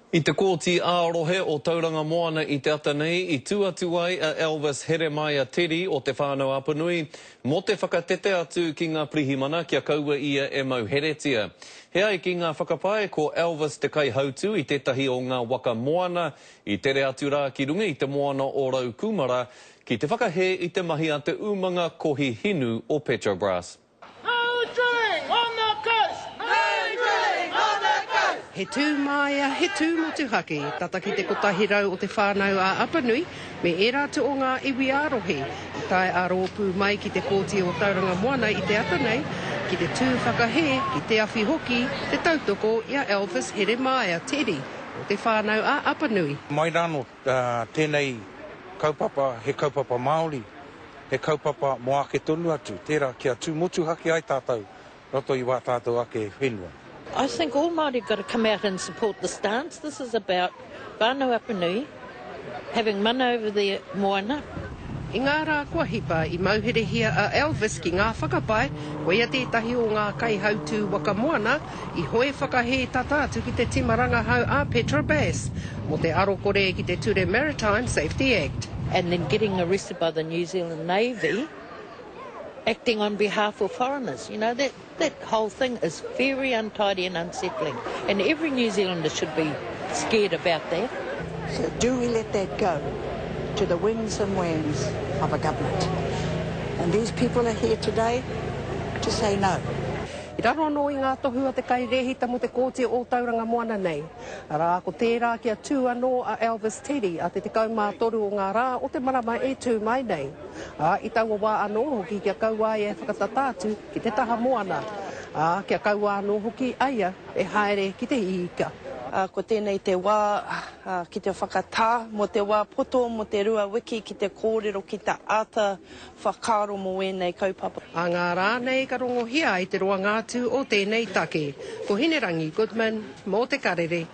I te kōti ārohe o Tauranga Moana I te ata nei, I tuatu ai a Elvis Jeremiah Teddy o te whānau Apanui, mo te whakatete atu ki ngā prihimana kia kaua ia e mauheretia. He ai ki ngā whakapae ko Elvis te kaihautu I tētahi o ngā waka moana, I tere atu rā ki runga I te moana o Rau Kumara, ki te whakahe I te mahi a te umanga kohi hinu o Petrobras. He tū maia, he tū motuhake, tata ki te kotahi rau o te whānau a Apanui, me e rātu o ngā iwi ārohe. I tae āropu mai ki te kōti o Tauranga Moana I te ata nei, ki te tū whakahe, ki te awhi hoki, te tautoko I a Elvis Jeremiah Teddy o te whānau a Apanui. Mai rāno tēnei kaupapa, he kaupapa Māori, he kaupapa moake tonu atu, tērā kia tū motuhake ai tātou, roto I wā tātou ake whenua. I think all Māori got to come out and support the stance. This is about whānau Apanui, having mana over their moana. I ngā rā kua hipa I mauherehia a Elvis ki ngā whakapai, koia tētahi o ngā kaihautu waka moana, I hoe whakahe tatatu ki te timaranga hau a Petrobras, mo te arokore ki te Ture Maritime Safety Act. And then getting arrested by the New Zealand Navy, acting on behalf of foreigners. You know, that whole thing is very untidy and unsettling. And every New Zealander should be scared about that. So do we let that go to the whims and whims of a government? And these people are here today to say no. I raro anō I ngā tohu a te kairehita mo te kōti o Tauranga Moana nei. Arā ko tērā kia tū anō a Elvis Teddy a te kaumā toru o ngā rā o te marama e tū mai nei. I taua wā anō hoki kia kaua e whakatatātu ki te taha moana. Kia kaua anō hoki aia e haere ki te iika. Ko tēnei te wā ki te whakatā, mo te wā poto, mo te rua wiki ki te kōrero ki te ata whakaro mo wēnei kaupapa. A ngā rā nei ka rongohia I te roa ngātu o tēnei take. Ko Hinerangi Goodman, mō te karere.